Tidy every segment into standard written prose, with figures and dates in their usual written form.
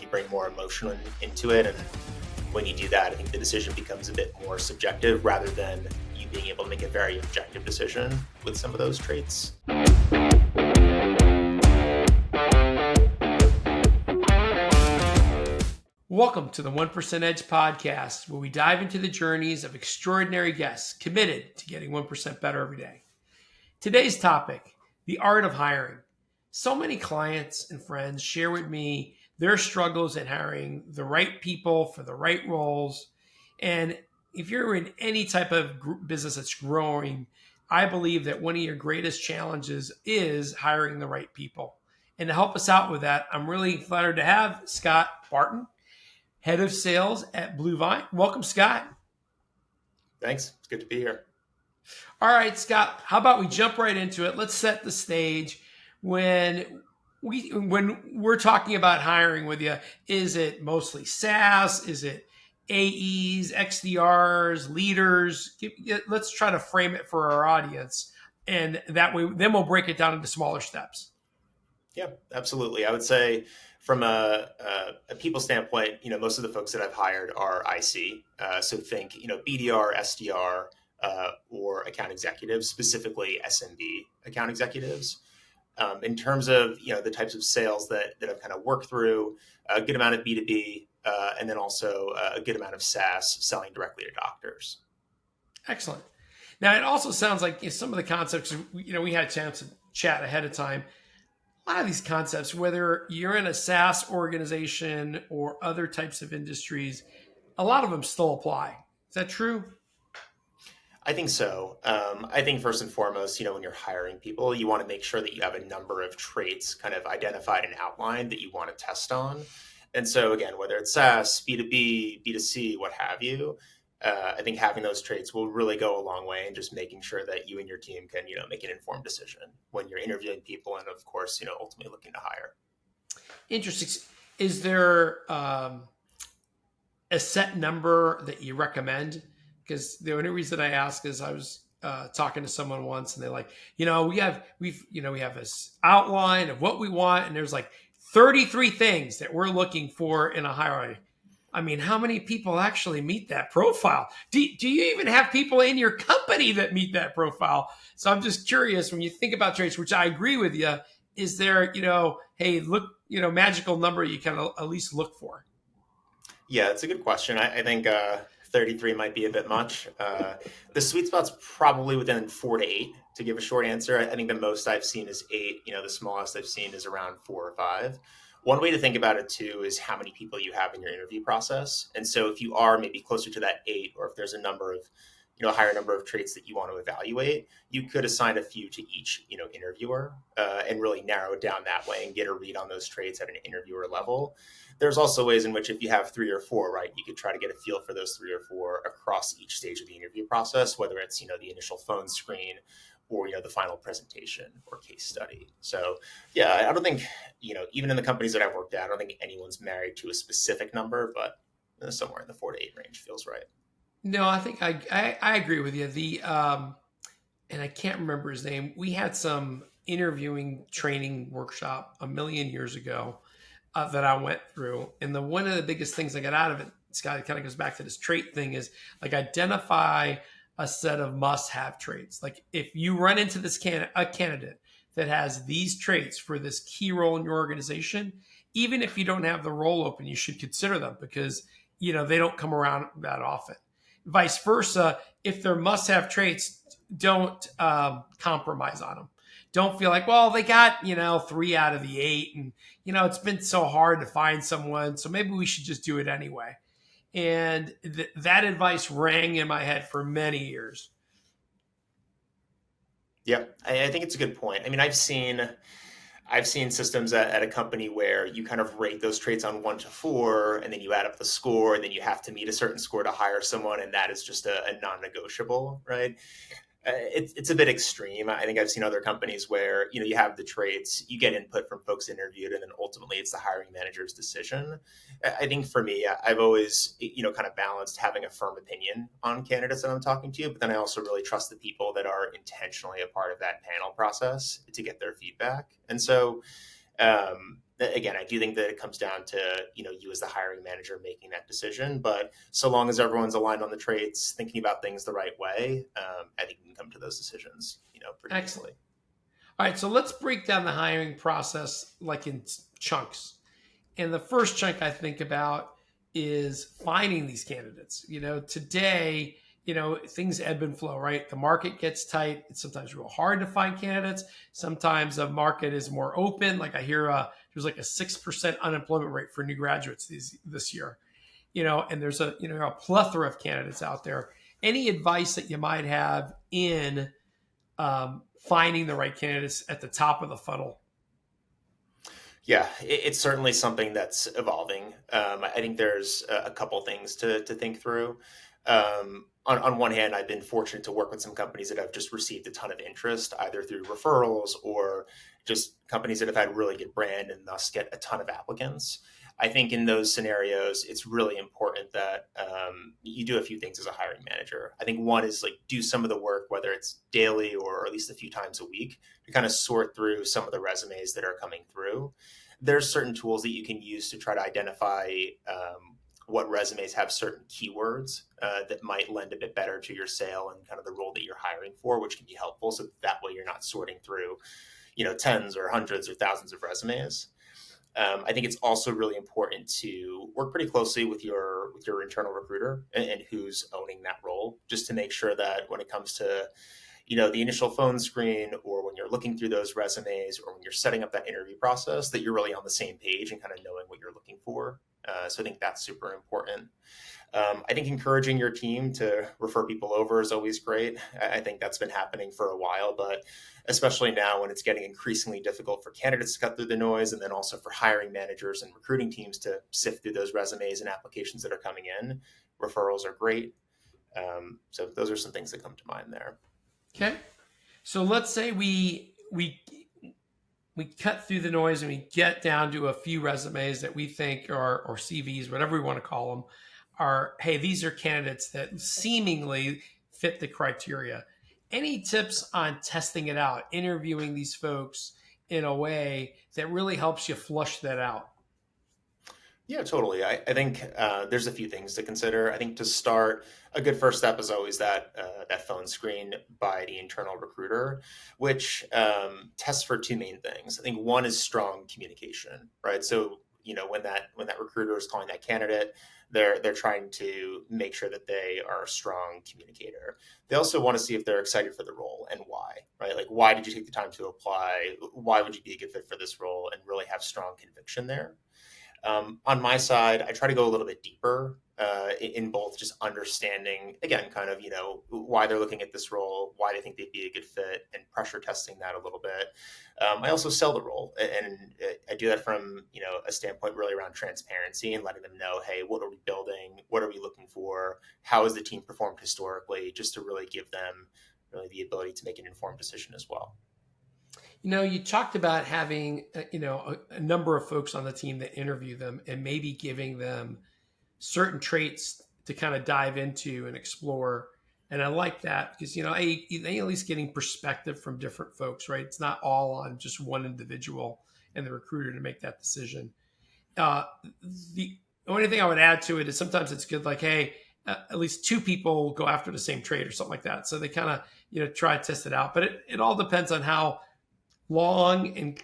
think you bring more emotion into it. And when you do that, I think the decision becomes a bit more subjective rather than you being able to make a very objective decision with some of those traits. Welcome to the 1% Edge podcast, where we dive into the journeys of extraordinary guests committed to getting 1% better every day. Today's topic, the art of hiring. So many clients and friends share with me their struggles in hiring the right people for the right roles. And if you're in any type of business that's growing, I believe that one of your greatest challenges is hiring the right people. And to help us out with that, I'm really flattered to have Scott Barton, Head of Sales at Bluevine. Welcome, Scott. Thanks. It's good to be here. All right, Scott, how about we jump right into it? Let's set the stage. When we're talking about hiring with you, is it mostly SaaS? Is it AEs, XDRs, leaders? Let's try to frame it for our audience. And that way, then we'll break it down into smaller steps. Yeah, absolutely. I would say from a people standpoint, most of the folks that I've hired are IC. So think, BDR, SDR, or account executives, specifically SMB account executives. In terms of, the types of sales that I've kind of worked through, a good amount of B2B, and then also a good amount of SaaS, selling directly to doctors. Excellent. Now, it also sounds like some of the concepts, we had a chance to chat ahead of time. A lot of these concepts, whether you're in a SaaS organization or other types of industries, a lot of them still apply. Is that true? I think so. I think first and foremost, when you're hiring people, you want to make sure that you have a number of traits kind of identified and outlined that you want to test on. And so again, whether it's SaaS, B2B, B2C, what have you, I think having those traits will really go a long way in just making sure that you and your team can, make an informed decision when you're interviewing people and, of course, ultimately looking to hire. Interesting. Is there a set number that you recommend? Because the only reason I ask is I was talking to someone once and they're like, we have this outline of what we want, and there's like 33 things that we're looking for in a hire. I mean, how many people actually meet that profile? Do you even have people in your company that meet that profile? So I'm just curious, when you think about traits, which I agree with you, is there, hey, look, magical number you can at least look for? Yeah, it's a good question. I think 33 might be a bit much. The sweet spot's probably within 4 to 8 to give a short answer. I think the most I've seen is 8. The smallest I've seen is around 4 or 5. One way to think about it too is how many people you have in your interview process. And so if you are maybe closer to that 8, or if there's a number of, higher number of traits that you want to evaluate, you could assign a few to each, interviewer and really narrow it down that way and get a read on those traits at an interviewer level. There's also ways in which if you have 3 or 4, right, you could try to get a feel for those 3 or 4 across each stage of the interview process, whether it's, the initial phone screen or, the final presentation or case study. So, yeah, I don't think, even in the companies that I've worked at, I don't think anyone's married to a specific number, but somewhere in the 4 to 8 range feels right. No, I think I agree with you. And I can't remember his name. We had some interviewing training workshop a million years ago that I went through. And one of the biggest things I got out of it, Scott, it kind of goes back to this trait thing, is like identify a set of must-have traits. Like if you run into a candidate that has these traits for this key role in your organization, even if you don't have the role open, you should consider them because, they don't come around that often. Vice versa, if they're must-have traits, don't compromise on them. Don't feel like, well, they got, 3 out of the 8 and, it's been so hard to find someone, so maybe we should just do it anyway. And that advice rang in my head for many years. Yeah, I think it's a good point. I mean, I've seen systems at a company where you kind of rate those traits on 1 to 4, and then you add up the score, and then you have to meet a certain score to hire someone, and that is just a non-negotiable, right? It's a bit extreme. I think I've seen other companies where, you have the traits, you get input from folks interviewed, and then ultimately it's the hiring manager's decision. I think for me, I've always, kind of balanced having a firm opinion on candidates that I'm talking to, but then I also really trust the people that are intentionally a part of that panel process to get their feedback. And so, again, I do think that it comes down to, you as the hiring manager making that decision. But so long as everyone's aligned on the traits, thinking about things the right way, I think you can come to those decisions, pretty Excellent. easily. All right, so let's break down the hiring process like in chunks. And the first chunk I think about is finding these candidates. Today, things ebb and flow, right? The market gets tight. It's sometimes real hard to find candidates. Sometimes the market is more open. Like I hear there's like a 6% unemployment rate for new graduates this year, and there's a plethora of candidates out there. Any advice that you might have in finding the right candidates at the top of the funnel? Yeah, it's certainly something that's evolving. I think there's a couple things to think through. On one hand, I've been fortunate to work with some companies that have just received a ton of interest, either through referrals or just companies that have had really good brand and thus get a ton of applicants. I think in those scenarios, it's really important that you do a few things as a hiring manager. I think one is like do some of the work, whether it's daily or at least a few times a week, to kind of sort through some of the resumes that are coming through. There's certain tools that you can use to try to identify what resumes have certain keywords that might lend a bit better to your sale and kind of the role that you're hiring for, which can be helpful. So that way you're not sorting through, tens or hundreds or thousands of resumes. I think it's also really important to work pretty closely with your internal recruiter and who's owning that role, just to make sure that when it comes to the initial phone screen, or when you're looking through those resumes, or when you're setting up that interview process, that you're really on the same page and kind of knowing what you're looking for. So I think that's super important. I think encouraging your team to refer people over is always great. I think that's been happening for a while, but especially now when it's getting increasingly difficult for candidates to cut through the noise, and then also for hiring managers and recruiting teams to sift through those resumes and applications that are coming in, referrals are great. So those are some things that come to mind there. Okay. So let's say we cut through the noise and we get down to a few resumes that we think are, or CVs, whatever we want to call them, are, hey, these are candidates that seemingly fit the criteria. Any tips on testing it out, interviewing these folks in a way that really helps you flush that out? Yeah, totally. I think there's a few things to consider. I think to start, a good first step is always that phone screen by the internal recruiter, which tests for two main things. I think one is strong communication, right? So when that recruiter is calling that candidate, they're trying to make sure that they are a strong communicator. They also want to see if they're excited for the role and why, right? Like, why did you take the time to apply? Why would you be a good fit for this role? And really have strong conviction there. On my side, I try to go a little bit deeper in both just understanding, again, kind of, why they're looking at this role, why they think they'd be a good fit, and pressure testing that a little bit. I also sell the role, and I do that from, a standpoint really around transparency and letting them know, hey, what are we building? What are we looking for? How has the team performed historically? Just to really give them really the ability to make an informed decision as well. You talked about having, a number of folks on the team that interview them and maybe giving them certain traits to kind of dive into and explore. And I like that because, they at least getting perspective from different folks, right? It's not all on just one individual and the recruiter to make that decision. The only thing I would add to it is sometimes it's good, like, hey, at least two people go after the same trait or something like that. So they kind of, try to test it out. But it all depends on how long and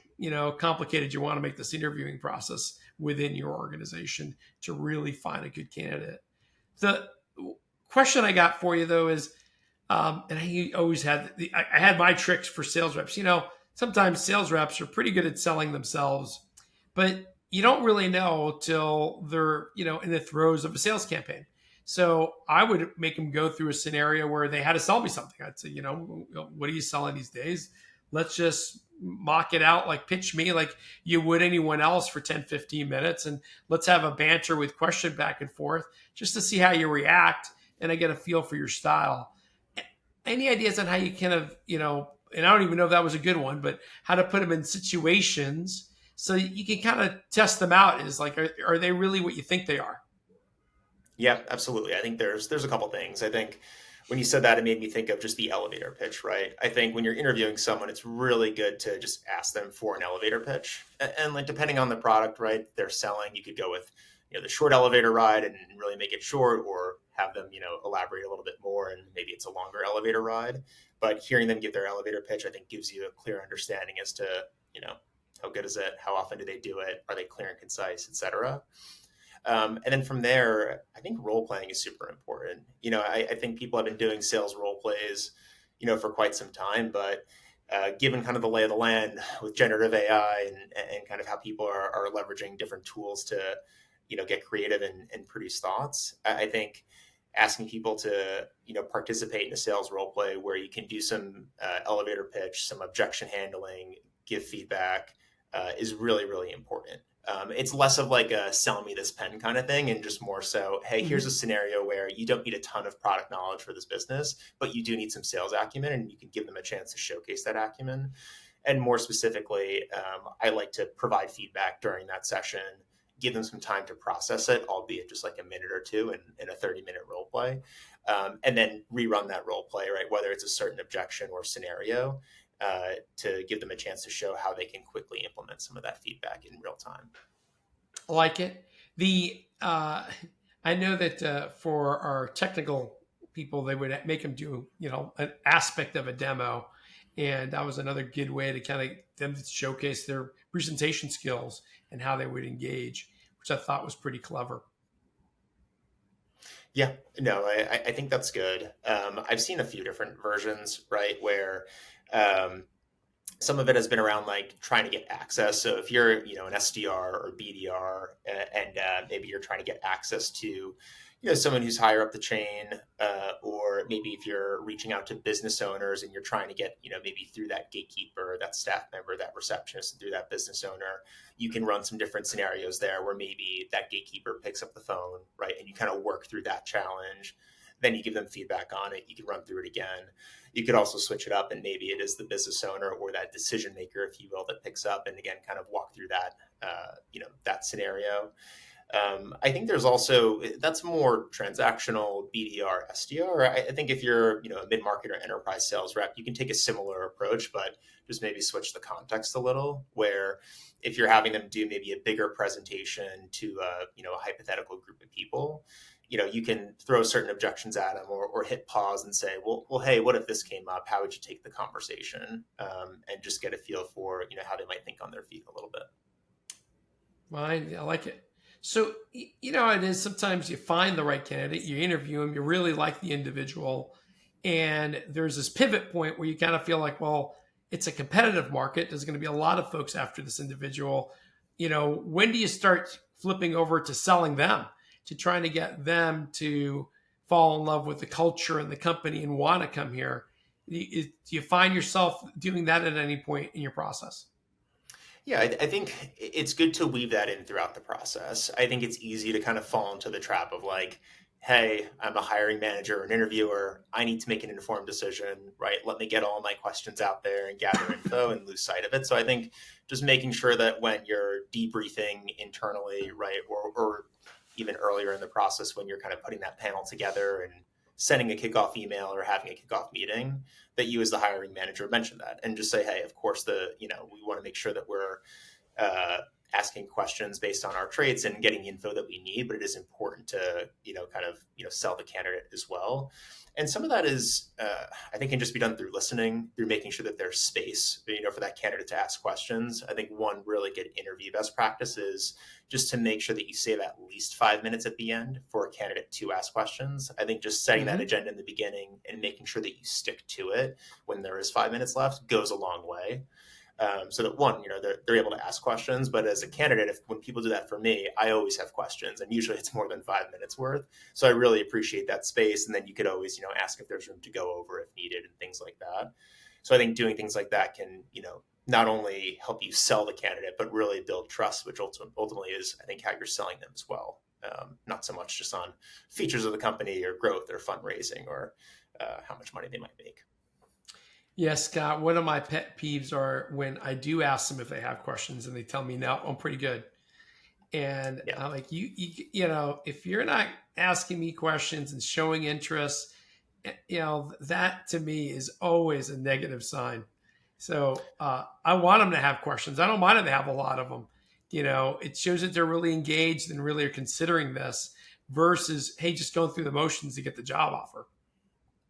complicated you want to make this interviewing process within your organization to really find a good candidate. The question I got for you though is, and I always had I had my tricks for sales reps. Sometimes sales reps are pretty good at selling themselves, but you don't really know till they're in the throes of a sales campaign. So I would make them go through a scenario where they had to sell me something. I'd say, what are you selling these days? Let's just mock it out, like pitch me like you would anyone else for 10, 15 minutes. And let's have a banter with question back and forth just to see how you react. And I get a feel for your style. Any ideas on how you kind of, and I don't even know if that was a good one, but how to put them in situations so you can kind of test them out is like, are they really what you think they are? Yeah, absolutely. I think there's a couple things. I think when you said that, it made me think of just the elevator pitch, right? I think when you're interviewing someone, it's really good to just ask them for an elevator pitch. And like depending on the product, right, they're selling, you could go with, the short elevator ride and really make it short, or have them, elaborate a little bit more and maybe it's a longer elevator ride. But hearing them give their elevator pitch, I think gives you a clear understanding as to, you know, how good is it? How often do they do it? Are they clear and concise, etc.? And then from there, I think role playing is super important. I think people have been doing sales role plays, for quite some time, but given kind of the lay of the land with generative AI and kind of how people are leveraging different tools to, get creative and produce thoughts, I think asking people to, participate in a sales role play where you can do some elevator pitch, some objection handling, give feedback is really, really important. It's less of like a sell me this pen kind of thing and just more so, hey, here's a scenario where you don't need a ton of product knowledge for this business, but you do need some sales acumen and you can give them a chance to showcase that acumen. And more specifically, I like to provide feedback during that session, give them some time to process it, albeit just like a minute or two in a 30-minute role play, and then rerun that role play, right? Whether it's a certain objection or scenario, to give them a chance to show how they can quickly implement some of that feedback in real time. I like it. I know that for our technical people, they would make them do an aspect of a demo, and that was another good way to kind of them to showcase their presentation skills and how they would engage, which I thought was pretty clever. Yeah, no, I think that's good. I've seen a few different versions, right, where some of it has been around like trying to get access. So if you're, an SDR or BDR, and maybe you're trying to get access to, someone who's higher up the chain, or maybe if you're reaching out to business owners and you're trying to get, maybe through that gatekeeper, that staff member, that receptionist, and through that business owner, you can run some different scenarios there where maybe that gatekeeper picks up the phone, right? And you kind of work through that challenge. Then you give them feedback on it. You can run through it again. You could also switch it up and maybe it is the business owner or that decision maker, if you will, that picks up and again, kind of walk through that, that scenario. I think there's also, that's more transactional BDR, SDR. I think if you're, a mid-market or enterprise sales rep, you can take a similar approach, but just maybe switch the context a little, where if you're having them do maybe a bigger presentation to a hypothetical group of people, you can throw certain objections at them or hit pause and say, well, hey, what if this came up? How would you take the conversation? And just get a feel for, how they might think on their feet a little bit. Well, I like it. So, it is sometimes you find the right candidate, you interview them, you really like the individual, and there's this pivot point where you kind of feel like, well, it's a competitive market. There's going to be a lot of folks after this individual. When do you start flipping over to selling them, to trying to get them to fall in love with the culture and the company and want to come here? Do you find yourself doing that at any point in your process? Yeah, I think it's good to weave that in throughout the process. I think it's easy to kind of fall into the trap of like, hey, I'm a hiring manager or an interviewer. I need to make an informed decision, right? Let me get all my questions out there and gather info and lose sight of it. So I think just making sure that when you're debriefing internally, right, or even earlier in the process when you're kind of putting that panel together and sending a kickoff email or having a kickoff meeting, that you as the hiring manager mention that and just say, hey, of course, we want to make sure that we're asking questions based on our traits and getting the info that we need, but it is important to, sell the candidate as well. And some of that is, I think, can just be done through listening, through making sure that there's space, for that candidate to ask questions. I think one really good interview best practice is just to make sure that you save at least 5 minutes at the end for a candidate to ask questions. I think just setting that agenda in the beginning and making sure that you stick to it when there is 5 minutes left goes a long way. So that one, they're able to ask questions, but as a candidate, when people do that for me, I always have questions and usually it's more than 5 minutes worth. So I really appreciate that space. And then you could always, ask if there's room to go over if needed and things like that. So I think doing things like that can, not only help you sell the candidate, but really build trust, which ultimately is, I think, how you're selling them as well. Not so much just on features of the company or growth or fundraising or how much money they might make. Yes, Scott, one of my pet peeves are when I do ask them if they have questions and they tell me, no, I'm pretty good. And I'm like, if you're not asking me questions and showing interest, that to me is always a negative sign. So I want them to have questions. I don't mind them to have a lot of them. It shows that they're really engaged and really are considering this versus, hey, just going through the motions to get the job offer.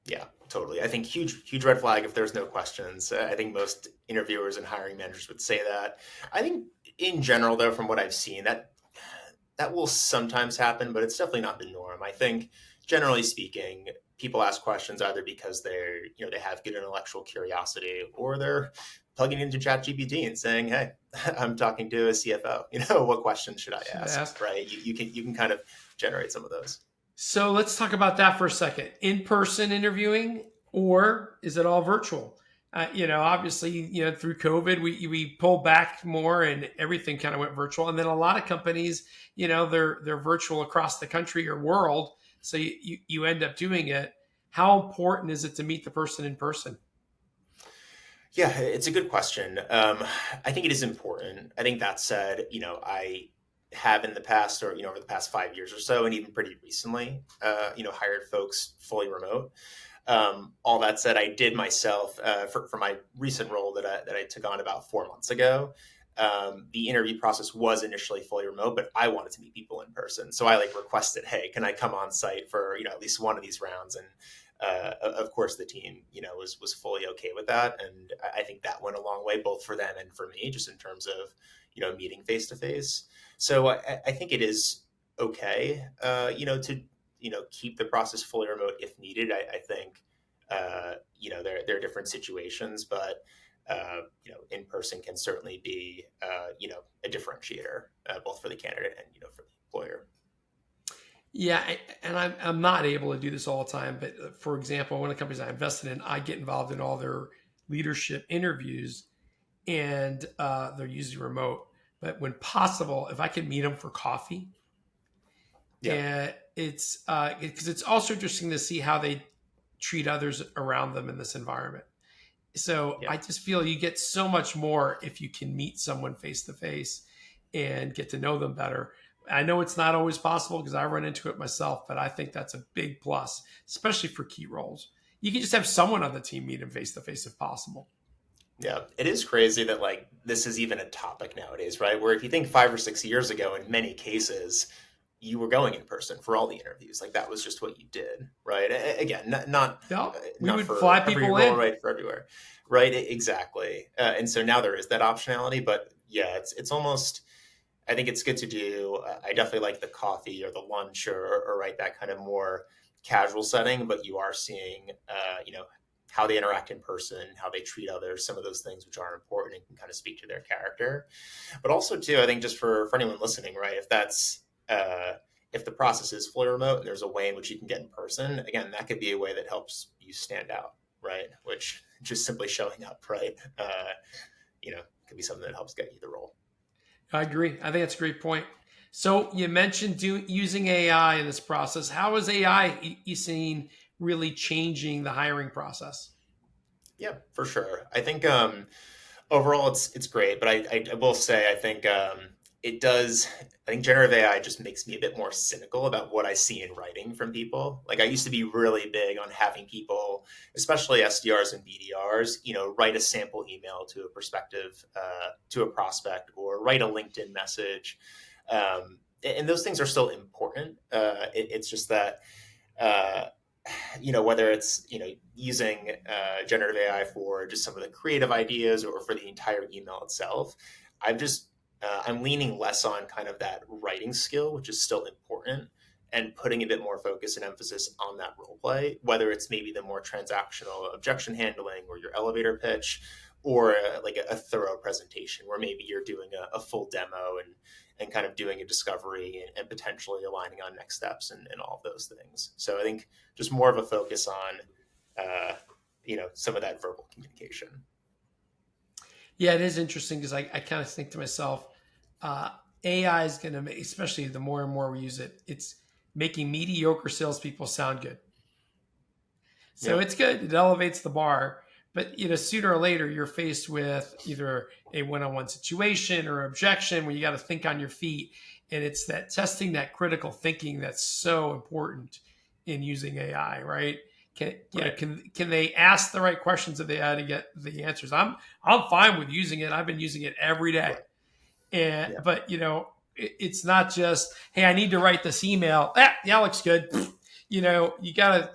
Yeah, totally. I think huge red flag if there's no questions. I think most interviewers and hiring managers would say that. I think in general, though, from what I've seen, that will sometimes happen, but it's definitely not the norm. I think generally speaking, people ask questions either because they have good intellectual curiosity, or they're plugging into ChatGPT and saying, "Hey, I'm talking to a CFO. What question should I Should I ask?" ask? Right? You can kind of generate some of those. So let's talk about that for a second. In-person interviewing, or is it all virtual? Obviously, through COVID, we pulled back more, and everything kind of went virtual. And then a lot of companies, they're virtual across the country or world. So you end up doing it. How important is it to meet the person in person? Yeah, it's a good question. I think it is important. I think that said, I have in the past, or over the past 5 years or so, and even pretty recently, hired folks fully remote. All that said, I did myself for my recent role that I took on about 4 months ago. The interview process was initially fully remote, but I wanted to meet people in person, so I requested, "Hey, can I come on site for at least one of these rounds?" And of course, the team was fully okay with that, and I think that went a long way both for them and for me, just in terms of meeting face to face. So I think it is okay, to keep the process fully remote if needed. I think there are different situations, but in person can certainly be a differentiator, both for the candidate and for the employer. Yeah, and I'm not able to do this all the time, but for example, one of the companies I invested in, I get involved in all their leadership interviews, and they're usually remote. But when possible, if I can meet them for coffee, Yeah, and it's because it's also interesting to see how they treat others around them in this environment. So yeah. I just feel you get so much more if you can meet someone face to face and get to know them better. I know it's not always possible because I run into it myself, but I think that's a big plus, especially for key roles. You can just have someone on the team meet them face to face if possible. Yeah, it is crazy that this is even a topic nowadays, right? Where if you think 5 or 6 years ago, in many cases, you were going in person for all the interviews. Like that was just what you did, right? Again, No, we not would for fly every people role, in. right? For everywhere, right? Exactly. And so now there is that optionality, but yeah, it's almost. I think it's good to do. I definitely like the coffee or the lunch, or right, that kind of more casual setting. But you are seeing, how they interact in person, how they treat others, some of those things which are important and can kind of speak to their character. But also too, I think just for anyone listening, right, uh, if the process is fully remote and there's a way in which you can get in person, again, that could be a way that helps you stand out, right? Which just simply showing up, right, could be something that helps get you the role. I agree. I think that's a great point. So you mentioned using AI in this process. How is AI you seen really changing the hiring process? Yeah, for sure. I think overall it's great, but I will say I think it does. I think generative AI just makes me a bit more cynical about what I see in writing from people. Like I used to be really big on having people, especially SDRs and BDRs, write a sample email to a to a prospect, or write a LinkedIn message. And those things are still important. It's just that. Uh, whether it's using generative AI for just some of the creative ideas or for the entire email itself, I'm just I'm leaning less on kind of that writing skill, which is still important, and putting a bit more focus and emphasis on that role play, whether it's maybe the more transactional objection handling or your elevator pitch, or a thorough presentation where maybe you're doing a full demo and kind of doing a discovery and potentially aligning on next steps and all of those things. So I think just more of a focus on, some of that verbal communication. Yeah, it is interesting because I kind of think to myself, uh, AI is going to make, especially the more and more we use it, it's making mediocre salespeople sound good. So Yeah. it's good. It elevates the bar. But sooner or later, you're faced with either a one-on-one situation or objection where you got to think on your feet, and it's that testing that critical thinking that's so important in using AI, right? Right. Can they ask the right questions that they had to get the answers? I'm fine with using it. I've been using it every day. Right. And Yeah. but it's not just, hey, I need to write this email. Yeah, looks good. You got to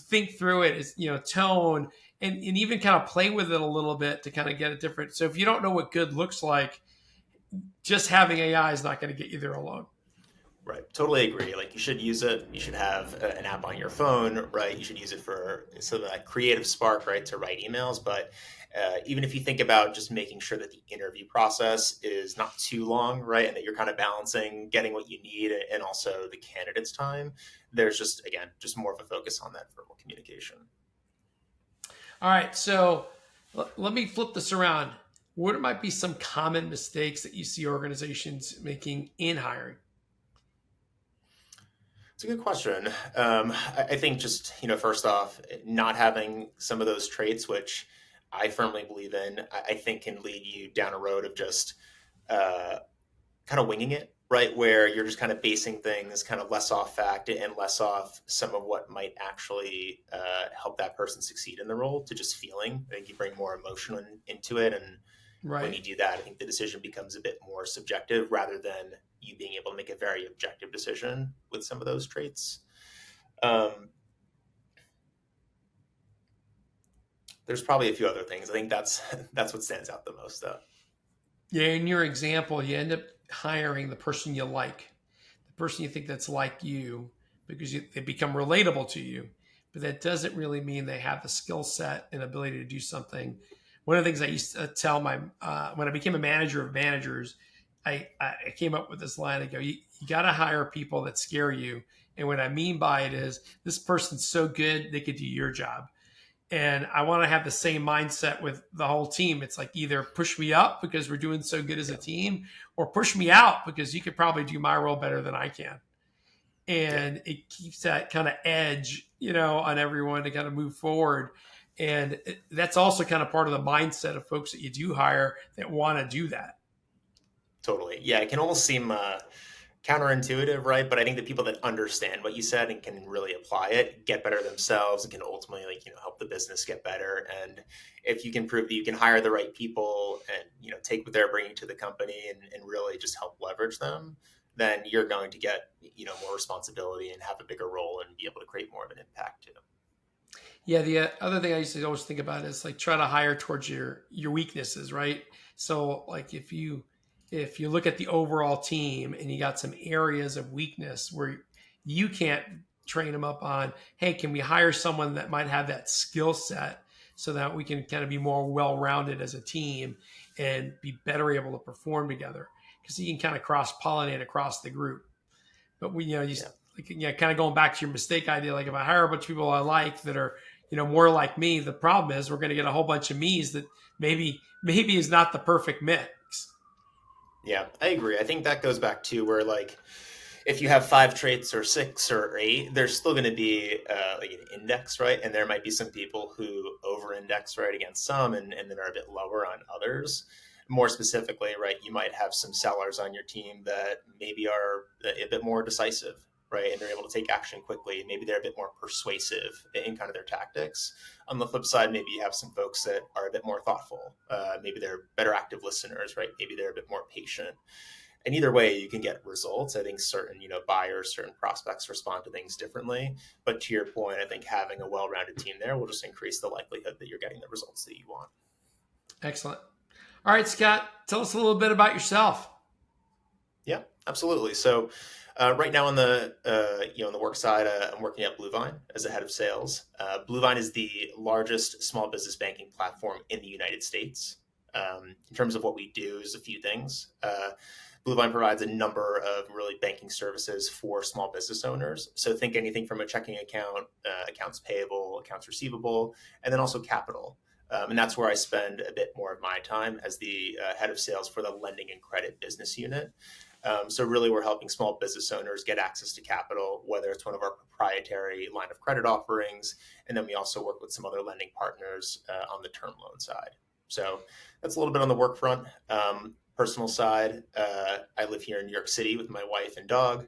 think through it. Is tone and even kind of play with it a little bit to kind of get it different. So if you don't know what good looks like, just having AI is not going to get you there alone. Right. Totally agree. Like you should use it. You should have an app on your phone, right? You should use it for so that creative spark, right, to write emails. But even if you think about just making sure that the interview process is not too long, right, and that you're kind of balancing getting what you need and also the candidate's time, there's just again just more of a focus on that verbal communication. All right, so let me flip this around. What might be some common mistakes that you see organizations making in hiring? It's a good question. I think just, first off, not having some of those traits, which I firmly believe in, I think can lead you down a road of just uh, kind of winging it, right? Where you're just kind of basing things kind of less off fact and less off some of what might actually help that person succeed in the role to just feeling. I think you bring more emotion into it. And when Right. you do that, I think the decision becomes a bit more subjective rather than you being able to make a very objective decision with some of those traits. Um, there's probably a few other things. I think that's that's what stands out the most, though. Yeah, in your example, you end up hiring the person you like, the person you think that's like you, because they become relatable to you. But that doesn't really mean they have the skill set and ability to do something. One of the things I used to tell my when I became a manager of managers, I came up with this line. I go, you got to hire people that scare you. And what I mean by it is, this person's so good they could do your job. And I want to have the same mindset with the whole team. It's like either push me up because we're doing so good as a Yeah, team, or push me out because you could probably do my role better than I can. yeah, And it keeps that kind of edge, on everyone to kind of move forward. And that's also kind of part of the mindset of folks that you do hire that want to do that. totally. Yeah, it can almost seem counterintuitive, right? But I think the people that understand what you said and can really apply it get better themselves and can ultimately, like, help the business get better. And if you can prove that you can hire the right people and, take what they're bringing to the company and really just help leverage them, then you're going to get, more responsibility and have a bigger role and be able to create more of an impact too. Yeah, the other thing I used to always think about is like try to hire towards your weaknesses, right? So like if you look at the overall team and you got some areas of weakness where you can't train them up on, hey, can we hire someone that might have that skill set so that we can kind of be more well-rounded as a team and be better able to perform together because you can kind of cross-pollinate across the group. But Yeah. like, kind of going back to your mistake idea, like if I hire a bunch of people I like that are, more like me, the problem is we're going to get a whole bunch of me's that maybe is not the perfect mix. Yeah, I agree. I think that goes back to where, like, if you have five traits or six or eight, there's still going to be like an index, right? And there might be some people who over index, right, against some and then are a bit lower on others. More specifically, right, you might have some sellers on your team that maybe are a bit more decisive, right? And they're able to take action quickly. Maybe they're a bit more persuasive in kind of their tactics. On the flip side, maybe you have some folks that are a bit more thoughtful. Maybe they're better active listeners, right? Maybe they're a bit more patient, and either way you can get results. I think certain buyers, certain prospects respond to things differently, but to your point, I think having a well-rounded team there will just increase the likelihood that you're getting the results that you want. Excellent. All right, Scott, tell us a little bit about yourself. Yeah, absolutely. So right now on the on the work side, I'm working at Bluevine as a head of sales. Bluevine is the largest small business banking platform in the United States. In terms of what we do, is a few things. Bluevine provides a number of really banking services for small business owners. So think anything from a checking account, accounts payable, accounts receivable, and then also capital. And that's where I spend a bit more of my time as the head of sales for the lending and credit business unit. So really, we're helping small business owners get access to capital, whether it's one of our proprietary line of credit offerings, and then we also work with some other lending partners on the term loan side. So that's a little bit on the work front. Personal side, I live here in New York City with my wife and dog.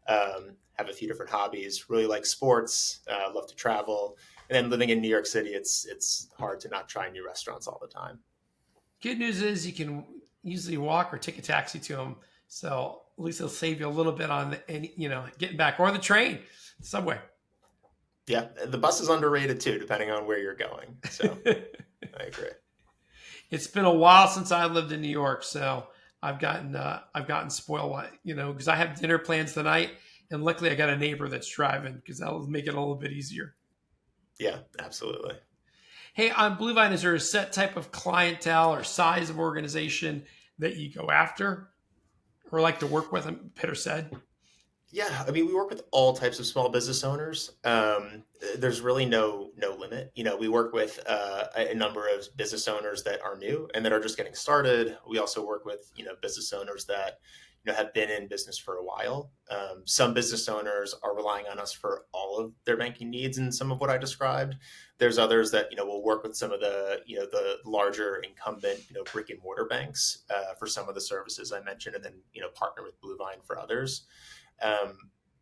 Have a few different hobbies. Really like sports. Love to travel, then living in New York City, it's hard to not try new restaurants all the time. Good news is you can usually walk or take a taxi to them. So at least it'll save you a little bit on getting back, or the train, subway. Yeah, the bus is underrated too, depending on where you're going. So I agree. It's been a while since I lived in New York, so I've gotten spoiled, because I have dinner plans tonight, and luckily I got a neighbor that's driving because that'll make it a little bit easier. Yeah, absolutely. Hey, on Bluevine, is there a set type of clientele or size of organization that you go after or like to work with? Peter said. Yeah, I mean, we work with all types of small business owners. There's really no limit. We work with a number of business owners that are new and that are just getting started. We also work with business owners that have been in business for a while. Some business owners are relying on us for all of their banking needs, and some of what I described. There's others that will work with some of the the larger incumbent brick and mortar banks for some of the services I mentioned, and then partner with Bluevine for others.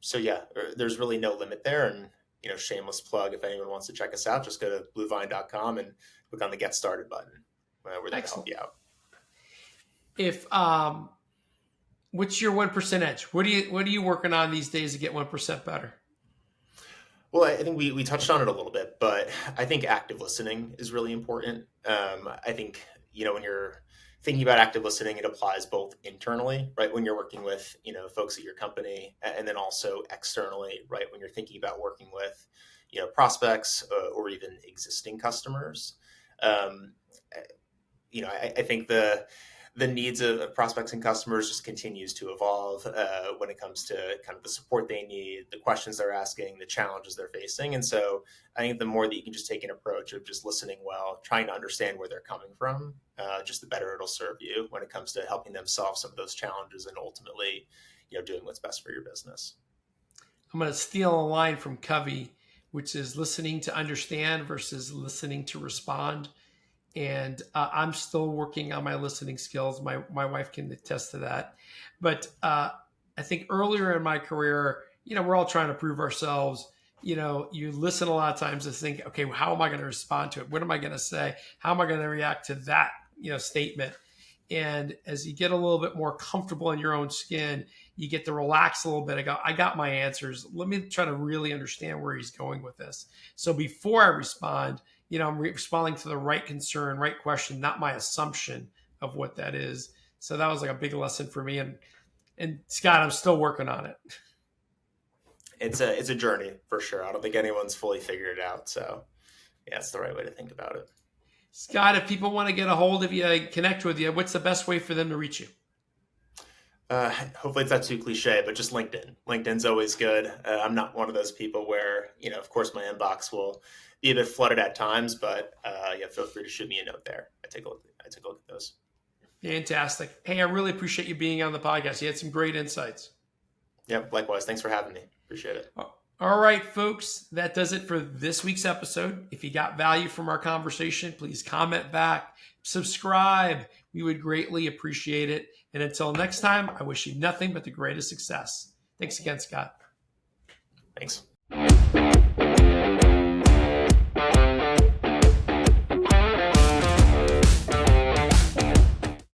So yeah, there's really no limit there. And, shameless plug, if anyone wants to check us out, just go to bluevine.com and click on the Get Started button. We're there to help you out. If, what's your 1% edge? What are you working on these days to get 1% better? Well, I think we touched on it a little bit, but I think active listening is really important. I think, when you're thinking about active listening, it applies both internally, right, when you're working with, folks at your company, and then also externally, right, when you're thinking about working with, prospects or even existing customers. I think the needs of prospects and customers just continues to evolve when it comes to kind of the support they need, the questions they're asking, the challenges they're facing. And so I think the more that you can just take an approach of just listening well, trying to understand where they're coming from, just the better it'll serve you when it comes to helping them solve some of those challenges and ultimately, doing what's best for your business. I'm going to steal a line from Covey, which is listening to understand versus listening to respond. And I'm still working on my listening skills. My wife can attest to that. But I think earlier in my career, we're all trying to prove ourselves. You listen a lot of times to think, okay, well, how am I going to respond to it? What am I going to say? How am I going to react to that, statement? And as you get a little bit more comfortable in your own skin, you get to relax a little bit. I got my answers. Let me try to really understand where he's going with this. So before I respond, I'm responding to the right concern, right question, not my assumption of what that is. So that was like a big lesson for me. And Scott, I'm still working on it. It's a journey for sure. I don't think anyone's fully figured it out. So yeah, it's the right way to think about it. Scott, if people want to get a hold of you, connect with you, what's the best way for them to reach you? Hopefully it's not too cliche, but just LinkedIn. LinkedIn's always good. I'm not one of those people where, of course my inbox will be a bit flooded at times, but yeah, feel free to shoot me a note there. I take a look at those. Fantastic. Hey, I really appreciate you being on the podcast. You had some great insights. Yeah, likewise. Thanks for having me. Appreciate it. All right, folks, that does it for this week's episode. If you got value from our conversation, please comment back, subscribe. We would greatly appreciate it. And until next time, I wish you nothing but the greatest success. Thanks again, Scott. Thanks.